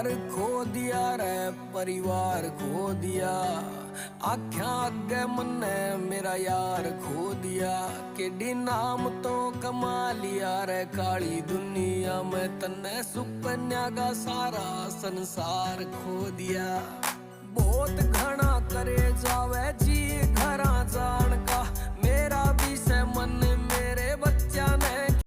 प्यार खो दिया रे, परिवार खो दिया, आख्या अगे मन्ने मेरा यार खो दिया। केडी नाम तो कमा लिया रे काली दुनिया में, तन्ने सुकन्या का सारा संसार खो दिया।